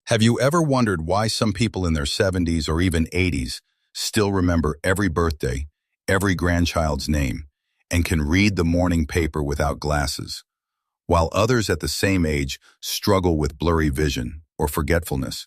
Have you ever wondered why some people in their 70s or even 80s still remember every birthday, every grandchild's name, and can read the morning paper without glasses, while others at the same age struggle with blurry vision or forgetfulness?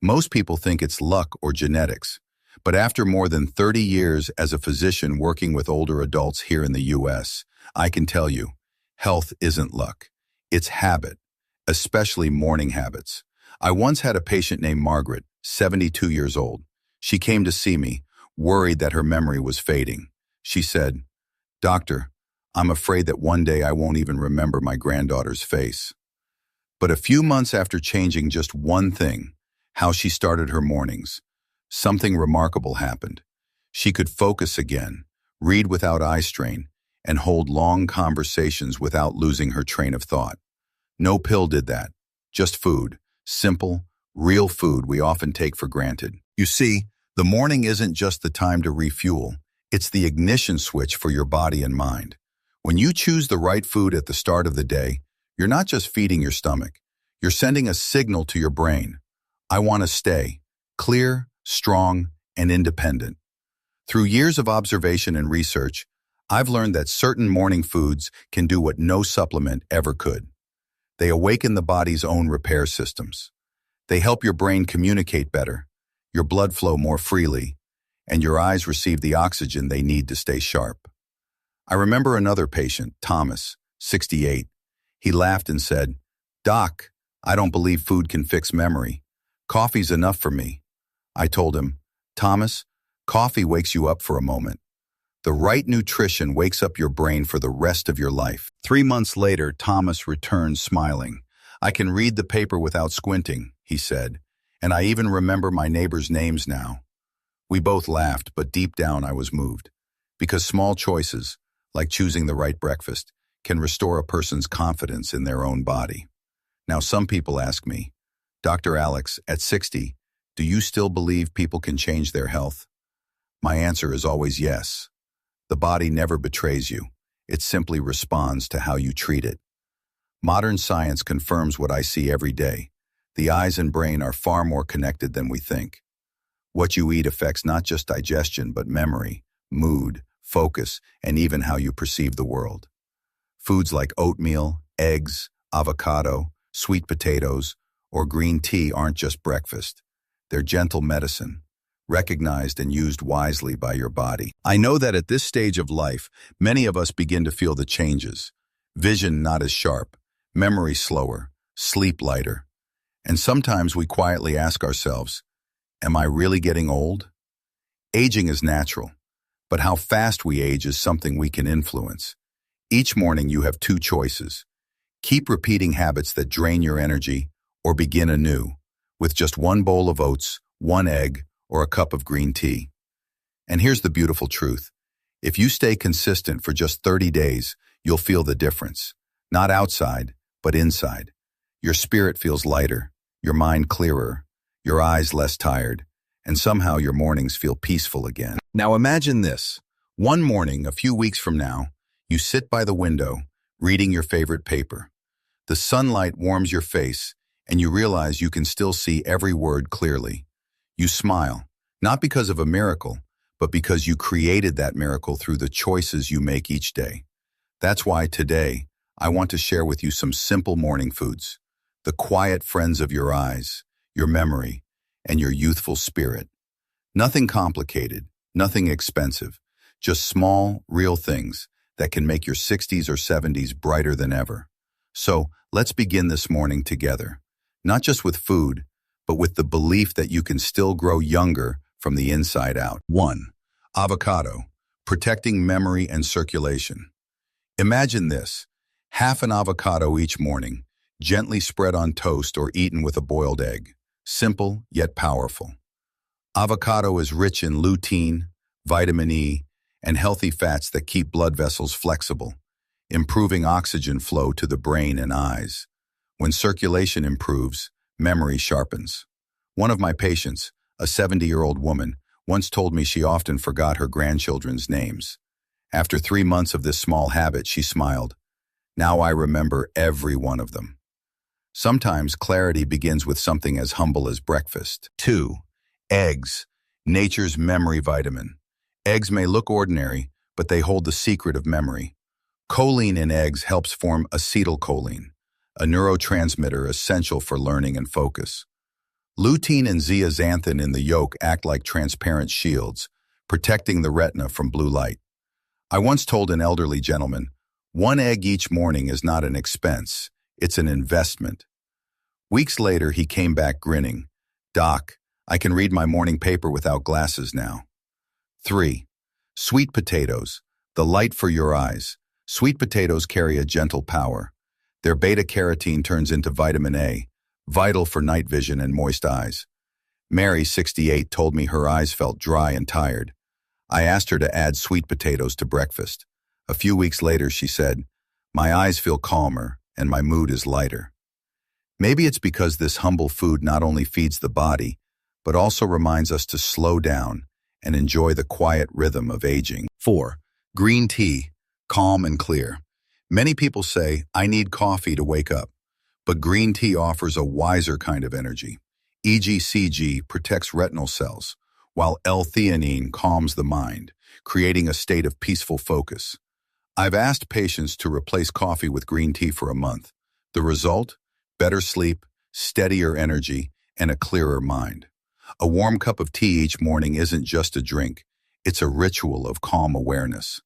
Most people think it's luck or genetics, but after more than 30 years as a physician working with older adults here in the US, I can tell you, health isn't luck. It's habit, especially morning habits. I once had a patient named Margaret, 72 years old. She came to see me, worried that her memory was fading. She said, "Doctor, I'm afraid that one day I won't even remember my granddaughter's face." But a few months after changing just one thing, how she started her mornings, something remarkable happened. She could focus again, read without eye strain, and hold long conversations without losing her train of thought. No pill did that, just food. Simple, real food we often take for granted. You see, the morning isn't just the time to refuel, it's the ignition switch for your body and mind. When you choose the right food at the start of the day, you're not just feeding your stomach, you're sending a signal to your brain. I want to stay clear, strong, and independent. Through years of observation and research, I've learned that certain morning foods can do what no supplement ever could. They awaken the body's own repair systems. They help your brain communicate better, your blood flow more freely, and your eyes receive the oxygen they need to stay sharp. I remember another patient, Thomas, 68. He laughed and said, "Doc, I don't believe food can fix memory. Coffee's enough for me." I told him, "Thomas, coffee wakes you up for a moment. The right nutrition wakes up your brain for the rest of your life." 3 months later, Thomas returned smiling. "I can read the paper without squinting," he said, "and I even remember my neighbors' names now." We both laughed, but deep down I was moved. Because small choices, like choosing the right breakfast, can restore a person's confidence in their own body. Now some people ask me, "Dr. Alex, at 60, do you still believe people can change their health?" My answer is always yes. The body never betrays you. It simply responds to how you treat it. Modern science confirms what I see every day. The eyes and brain are far more connected than we think. What you eat affects not just digestion, but memory, mood, focus, and even how you perceive the world. Foods like oatmeal, eggs, avocado, sweet potatoes, or green tea aren't just breakfast. They're gentle medicine, recognized and used wisely by your body. I know that at this stage of life, many of us begin to feel the changes. Vision not as sharp, memory slower, sleep lighter. And sometimes we quietly ask ourselves, am I really getting old? Aging is natural, but how fast we age is something we can influence. Each morning you have two choices. Keep repeating habits that drain your energy, or begin anew, with just one bowl of oats, one egg, or a cup of green tea. And here's the beautiful truth. If you stay consistent for just 30 days, you'll feel the difference. Not outside, but inside. Your spirit feels lighter, your mind clearer, your eyes less tired, and somehow your mornings feel peaceful again. Now imagine this. One morning, a few weeks from now, you sit by the window, reading your favorite paper. The sunlight warms your face, and you realize you can still see every word clearly. You smile, not because of a miracle, but because you created that miracle through the choices you make each day. That's why today, I want to share with you some simple morning foods, the quiet friends of your eyes, your memory, and your youthful spirit. Nothing complicated, nothing expensive, just small, real things that can make your 60s or 70s brighter than ever. So, let's begin this morning together, not just with food, but with the belief that you can still grow younger from the inside out. 1. Avocado, protecting memory and circulation. Imagine this, half an avocado each morning, gently spread on toast or eaten with a boiled egg. Simple yet powerful. Avocado is rich in lutein, vitamin E, and healthy fats that keep blood vessels flexible, improving oxygen flow to the brain and eyes. When circulation improves, memory sharpens. One of my patients, a 70-year-old woman, once told me she often forgot her grandchildren's names. After 3 months of this small habit, she smiled. "Now I remember every one of them." Sometimes clarity begins with something as humble as breakfast. 2. Eggs, nature's memory vitamin. Eggs may look ordinary, but they hold the secret of memory. Choline in eggs helps form acetylcholine, a neurotransmitter essential for learning and focus. Lutein and zeaxanthin in the yolk act like transparent shields, protecting the retina from blue light. I once told an elderly gentleman, one egg each morning is not an expense, it's an investment. Weeks later, he came back grinning. Doc, I can read my morning paper without glasses now. 3. Sweet potatoes, the light for your eyes. Sweet potatoes carry a gentle power. Their beta-carotene turns into vitamin A, vital for night vision and moist eyes. Mary, 68, told me her eyes felt dry and tired. I asked her to add sweet potatoes to breakfast. A few weeks later, she said, my eyes feel calmer and my mood is lighter. Maybe it's because this humble food not only feeds the body, but also reminds us to slow down and enjoy the quiet rhythm of aging. 4. Green tea, calm and clear. Many people say, I need coffee to wake up, but green tea offers a wiser kind of energy. EGCG protects retinal cells, while L-theanine calms the mind, creating a state of peaceful focus. I've asked patients to replace coffee with green tea for a month. The result? Better sleep, steadier energy, and a clearer mind. A warm cup of tea each morning isn't just a drink, it's a ritual of calm awareness.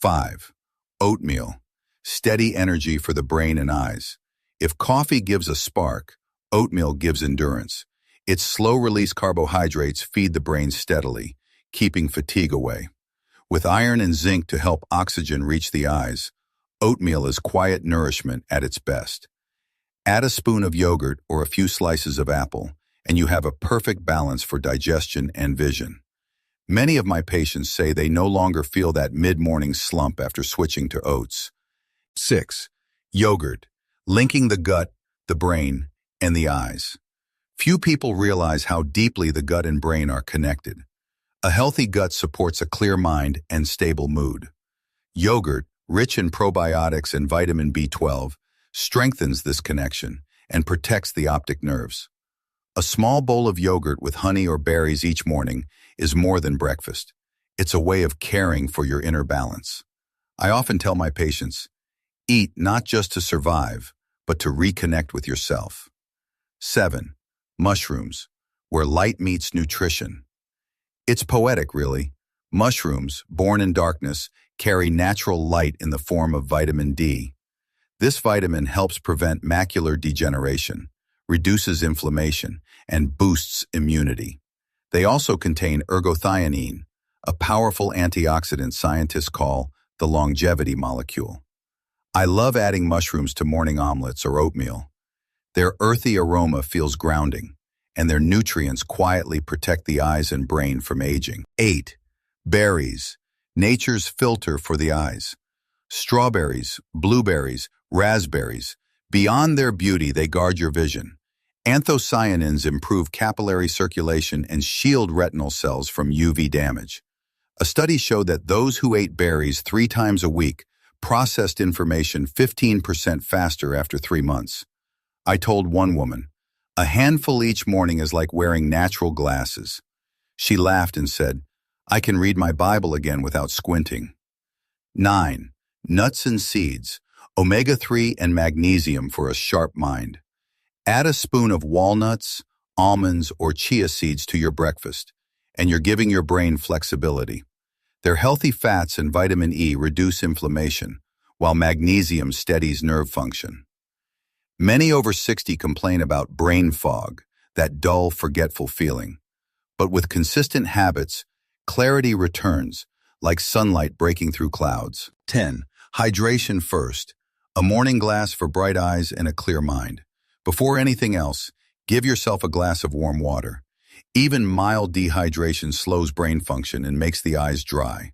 5. Oatmeal, steady energy for the brain and eyes. If coffee gives a spark, oatmeal gives endurance. Its slow-release carbohydrates feed the brain steadily, keeping fatigue away. With iron and zinc to help oxygen reach the eyes, oatmeal is quiet nourishment at its best. Add a spoon of yogurt or a few slices of apple, and you have a perfect balance for digestion and vision. Many of my patients say they no longer feel that mid-morning slump after switching to oats. 6. Yogurt, linking the gut, the brain, and the eyes. Few people realize how deeply the gut and brain are connected. A healthy gut supports a clear mind and stable mood. Yogurt, rich in probiotics and vitamin B12, strengthens this connection and protects the optic nerves. A small bowl of yogurt with honey or berries each morning is more than breakfast. It's a way of caring for your inner balance. I often tell my patients, eat not just to survive, but to reconnect with yourself. 7. Mushrooms, where light meets nutrition. It's poetic, really. Mushrooms, born in darkness, carry natural light in the form of vitamin D. This vitamin helps prevent macular degeneration, reduces inflammation, and boosts immunity. They also contain ergothioneine, a powerful antioxidant scientists call the longevity molecule. I love adding mushrooms to morning omelets or oatmeal. Their earthy aroma feels grounding, and their nutrients quietly protect the eyes and brain from aging. 8. Berries, nature's filter for the eyes. Strawberries, blueberries, raspberries. Beyond their beauty, they guard your vision. Anthocyanins improve capillary circulation and shield retinal cells from UV damage. A study showed that those who ate berries 3 times a week processed information 15% faster after 3 months. I told one woman, a handful each morning is like wearing natural glasses. She laughed and said, I can read my Bible again without squinting. 9. Nuts and seeds, omega-3 and magnesium for a sharp mind. Add a spoon of walnuts, almonds, or chia seeds to your breakfast, and you're giving your brain flexibility. Their healthy fats and vitamin E reduce inflammation, while magnesium steadies nerve function. Many over 60 complain about brain fog, that dull, forgetful feeling. But with consistent habits, clarity returns, like sunlight breaking through clouds. 10. Hydration first, a morning glass for bright eyes and a clear mind. Before anything else, give yourself a glass of warm water. Even mild dehydration slows brain function and makes the eyes dry.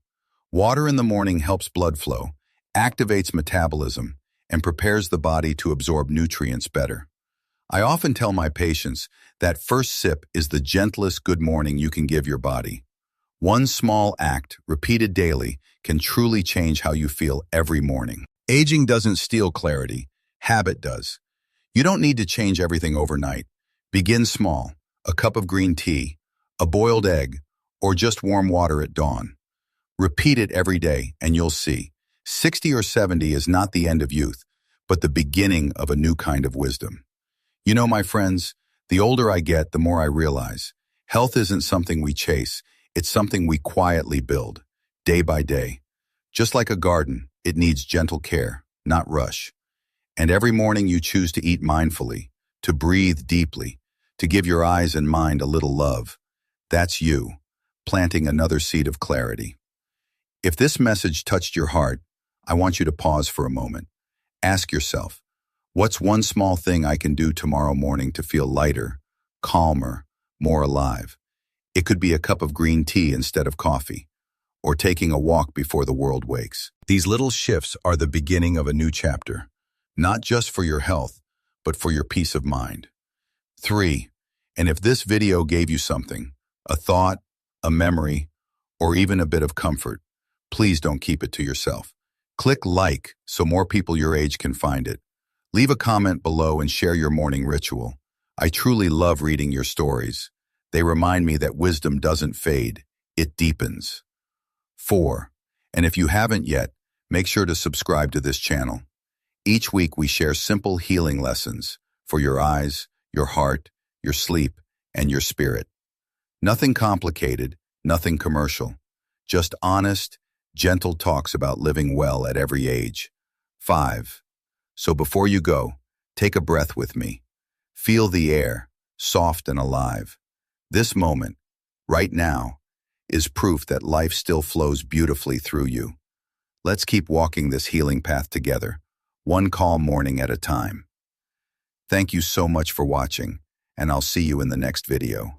Water in the morning helps blood flow, activates metabolism, and prepares the body to absorb nutrients better. I often tell my patients that first sip is the gentlest good morning you can give your body. One small act, repeated daily, can truly change how you feel every morning. Aging doesn't steal clarity, habit does. You don't need to change everything overnight. Begin small, a cup of green tea, a boiled egg, or just warm water at dawn. Repeat it every day and you'll see. 60 or 70 is not the end of youth, but the beginning of a new kind of wisdom. You know, my friends, the older I get, the more I realize health isn't something we chase, it's something we quietly build, day by day. Just like a garden, it needs gentle care, not rush. And every morning you choose to eat mindfully, to breathe deeply, to give your eyes and mind a little love. That's you, planting another seed of clarity. If this message touched your heart, I want you to pause for a moment. Ask yourself, what's one small thing I can do tomorrow morning to feel lighter, calmer, more alive? It could be a cup of green tea instead of coffee, or taking a walk before the world wakes. These little shifts are the beginning of a new chapter, not just for your health, but for your peace of mind. 3. And if this video gave you something, a thought, a memory, or even a bit of comfort, please don't keep it to yourself. Click like so more people your age can find it. Leave a comment below and share your morning ritual. I truly love reading your stories. They remind me that wisdom doesn't fade, it deepens. 4. And if you haven't yet, make sure to subscribe to this channel. Each week we share simple healing lessons for your eyes, your heart, your sleep, and your spirit. Nothing complicated, nothing commercial. Just honest, gentle talks about living well at every age. 5. So before you go, take a breath with me. Feel the air, soft and alive. This moment, right now, is proof that life still flows beautifully through you. Let's keep walking this healing path together, one calm morning at a time. Thank you so much for watching, and I'll see you in the next video.